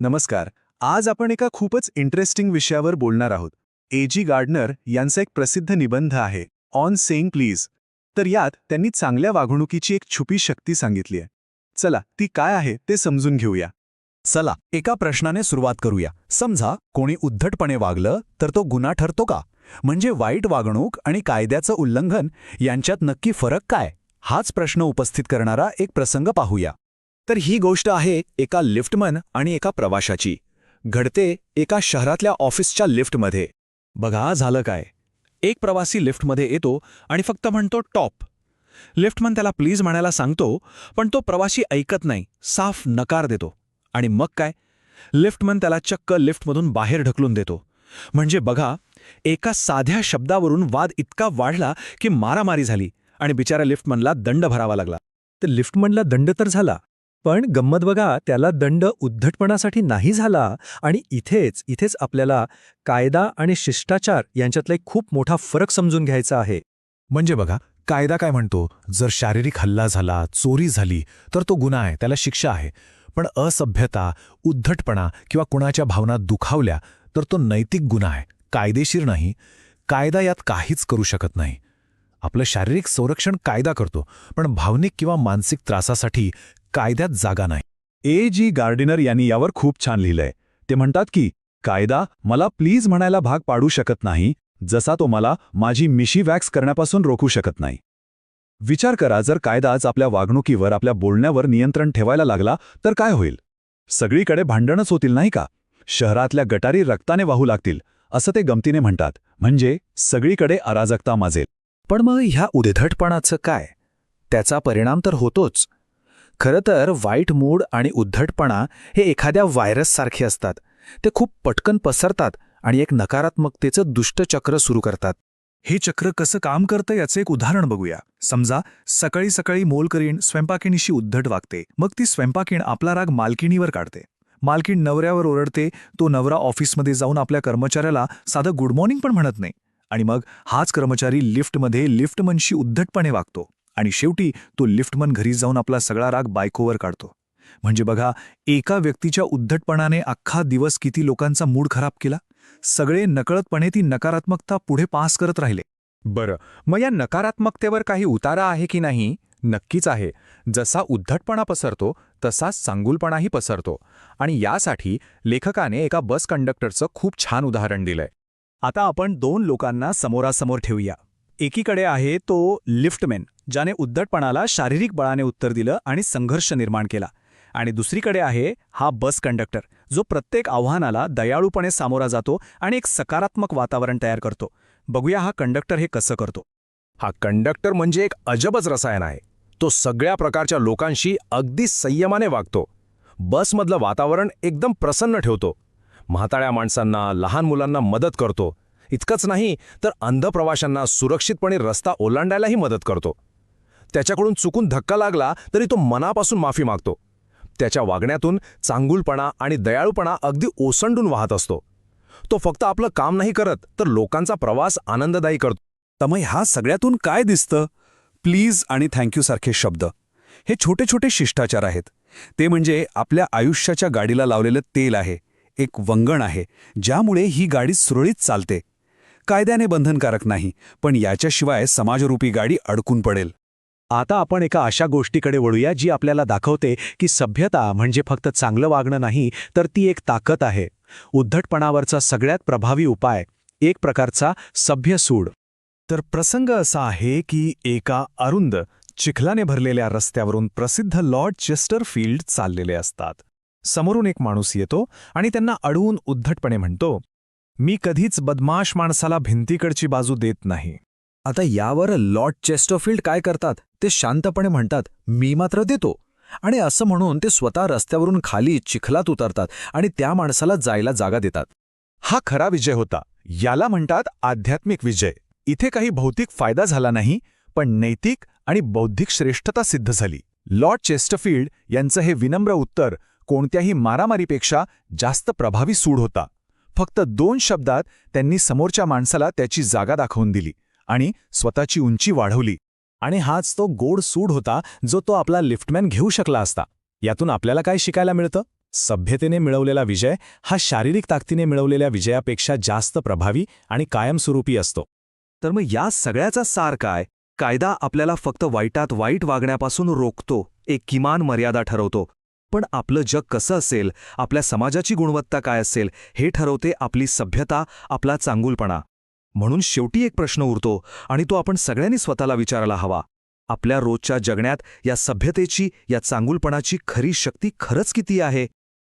नमस्कार. आज आपण एका खूपच इंटरेस्टिंग विषयावर बोलणार आहोत. A.G. गार्डनर यांचा एक प्रसिद्ध निबंध आहे, ऑन सेइंग प्लीज. तर यात त्यांनी चांगल्या वागणुकीची एक छुपी शक्ती सांगितली आहे. चला, ती काय आहे ते समजून घेऊया. चला एका प्रश्नाने सुरुवात करूया. समजा कोणी उद्धटपणे वागलं तर तो गुन्हा ठरतो का? म्हणजे वाईट वागणूक आणि कायद्याचं उल्लंघन यांच्यात नक्की फरक काय? हाच प्रश्न उपस्थित करणारा एक प्रसंग पाहूया. तर ही गोष्ट आहे एका लिफ्टमन आणि एका प्रवाशाची. घडते एका शहरातल्या ऑफिसच्या लिफ्टमध्ये. बघा झालं काय. एक प्रवासी लिफ्टमध्ये येतो आणि फक्त म्हणतो टॉप. लिफ्टमन त्याला प्लीज म्हणायला सांगतो, पण तो प्रवासी ऐकत नाही, साफ नकार देतो. आणि मग काय? लिफ्टमन त्याला चक्क लिफ्टमधून बाहेर ढकलून देतो. म्हणजे बघा, एका साध्या शब्दावरून वाद इतका वाढला की मारामारी झाली आणि बिचाऱ्या लिफ्टमनला दंड भरावा लागला. तर लिफ्टमनला दंड तर झाला, पण गंमत बघा, त्याला दंड उद्धटपणासाठी नाही झाला. आणि इथेच आपल्याला कायदा आणि शिष्टाचार यांच्यातला एक खूप मोठा फरक समजून घ्यायचा आहे. म्हणजे बघा, कायदा काय म्हणतो, जर शारीरिक हल्ला झाला, चोरी झाली तर तो गुन्हा आहे, त्याला शिक्षा आहे. पण असभ्यता, उद्धटपणा किंवा कुणाच्या भावना दुखावल्या तर तो नैतिक गुन्हा आहे, कायदेशीर नाही. कायदा यात काहीच करू शकत नाही. आपलं शारीरिक संरक्षण कायदा करतो, पण भावनिक किंवा मानसिक त्रासासाठी कायद्यात जागा नाही. A.G. गार्डनर यांनी यावर खूप छान लिहिलंय. ते म्हणतात की कायदा मला प्लीज म्हणायला भाग पाडू शकत नाही, जसा तो मला माझी मिशी वॅक्स करण्यापासून रोखू शकत नाही. विचार करा, जर कायदाच आपल्या वागणुकीवर, आपल्या बोलण्यावर नियंत्रण ठेवायला लागला तर काय होईल? सगळीकडे भांडणच होतील, नाही का? शहरातल्या गटारी रक्ताने वाहू लागतील, असं ते गमतीने म्हणतात. म्हणजे सगळीकडे अराजकता माजेल. पण मग ह्या उद्धटपणाचं काय? त्याचा परिणाम तर होतोच. खरं तर वाईट मूड आणि उद्धटपणा हे एखाद्या व्हायरससारखे असतात. ते खूप पटकन पसरतात आणि एक नकारात्मकतेचं दुष्टचक्र सुरू करतात. हे चक्र कसं काम करतं याचं एक उदाहरण बघूया. समजा सकाळी सकाळी मोलकरीण स्वयंपाकिणीशी उद्धट वागते. मग ती स्वयंपाकीण आपला राग मालकिणीवर काढते. मालकीण नवऱ्यावर ओरडते. तो नवरा ऑफिसमध्ये जाऊन आपल्या कर्मचाऱ्याला साधं गुड मॉर्निंग पण म्हणत नाही. आणि मग हाच कर्मचारी लिफ्टमध्ये लिफ्टमनशी उद्धटपणे वागतो. आणि शेवटी तो लिफ्टमन घरी जाऊन आपला सगळा राग बायकोवर काढतो. म्हणजे बघा, एका व्यक्तीच्या उद्धटपणाने अख्खा दिवस किती लोकांचा मूड खराब केला. सगळे नकळतपणे ती नकारात्मकता पुढे पास करत राहिले. बरं, मग या नकारात्मकतेवर काही उतारा आहे की नाही? नक्कीच आहे. जसा उद्धटपणा पसरतो तसाच चांगुलपणाही पसरतो. आणि यासाठी लेखकाने एका बस कंडक्टरचं खूप छान उदाहरण दिलंय. आता आपण दोन लोकांना समोरासमोर ठेवूया. एकीकडे आहे तो लिफ्टमॅन, ज्याने उद्धटपणाला शारीरिक बळाने उत्तर दिलं आणि संघर्ष निर्माण केला. आणि दुसरीकडे आहे हा बस कंडक्टर, जो प्रत्येक आव्हानाला दयाळूपणे सामोरा जातो आणि एक सकारात्मक वातावरण तयार करतो. बघूया हा कंडक्टर हे कसं करतो. हा कंडक्टर म्हणजे एक अजबच रसायन आहे. तो सगळ्या प्रकारच्या लोकांशी अगदी संयमाने वागतो. बसमधलं वातावरण एकदम प्रसन्न ठेवतो. म्हाताळ्या माणसांना, लहान मुलांना मदत करतो. इतकंच नाही तर अंध प्रवाशांना सुरक्षितपणे रस्ता ओलांडायलाही मदत करतो. त्याच्याकडून चुकून धक्का लागला तरी तो मनापासून माफी मागतो. त्याच्या वागण्यातून चांगुलपणा आणि दयाळूपणा अगदी ओसंडून वाहत असतो. तो फक्त आपलं काम नाही करत, तर लोकांचा प्रवास आनंददायी करतो. त्यामुळे ह्या सगळ्यातून काय दिसतं? प्लीज आणि थँक्यू सारखे शब्द हे छोटे छोटे शिष्टाचार आहेत. ते म्हणजे आपल्या आयुष्याच्या गाडीला लावलेलं तेल आहे, एक वंगण आहे, ज्यामुळे ही गाडी सुरळीत चालते. कायद्याने बंधनकारक नाही, पण याच्याशिवाय समाजरूपी गाडी अडकून पडेल. आता आपण एका अशा गोष्टीकडे वळूया जी आपल्याला दाखवते की सभ्यता म्हणजे फक्त चांगलं वागणं नाही, तर ती एक ताकद आहे. उद्धटपणावरचा सगळ्यात प्रभावी उपाय, एक प्रकारचा सभ्य सूड. तर प्रसंग असा आहे की एका अरुंद, चिखलाने भरलेल्या रस्त्यावरून प्रसिद्ध लॉर्ड चेस्टरफील्ड चाललेले असतात. समोरून एक माणूस येतो आणि त्यांना अडवून उद्धटपणे म्हणतो, मी कधीच बदमाश माणसाला भिंतीकडची बाजू देत नाही. आता यावर लॉर्ड चेस्टरफील्ड काय करतात? ते शांतपणे म्हणतात, मी मात्र देतो. आणि असं म्हणून ते स्वतः रस्त्यावरून खाली चिखलात उतरतात आणि त्या माणसाला जायला जागा देतात. हा खरा विजय होता. याला म्हणतात आध्यात्मिक विजय. इथे काही भौतिक फायदा झाला नाही, पण नैतिक आणि बौद्धिक श्रेष्ठता सिद्ध झाली. लॉर्ड चेस्टरफील्ड यांचं हे विनम्र उत्तर कोणत्याही मारामारीपेक्षा जास्त प्रभावी सूड होता. फक्त 2 शब्दात त्यांनी समोरच्या माणसाला त्याची जागा दाखवून दिली आणि स्वतःची उंची वाढवली. आणि हाच तो गोड सूड होता जो तो आपला लिफ्टमॅन घेऊ शकला असता. यातून आपल्याला काय शिकायला मिळतं? सभ्यतेने मिळवलेला विजय हा शारीरिक ताकदीने मिळवलेल्या विजयापेक्षा जास्त प्रभावी आणि कायमस्वरूपी असतो. तर मग या सगळ्याचा सार काय? कायदा आपल्याला फक्त वाईटात वाईट वागण्यापासून रोखतो, एक किमान मर्यादा ठरवतो. पण आपलं जग कसं असेल, आपल्या समाजाची गुणवत्ता काय असेल, हे ठरवते आपली सभ्यता, आपला चांगुलपणा. म्हणून शेवटी एक प्रश्न उरतो आणि तो आपण सगळ्यांनी स्वतःला विचारायला हवा. आपल्या रोजच्या जगण्यात या सभ्यतेची, या चांगुलपणाची खरी शक्ती खरंच किती आहे?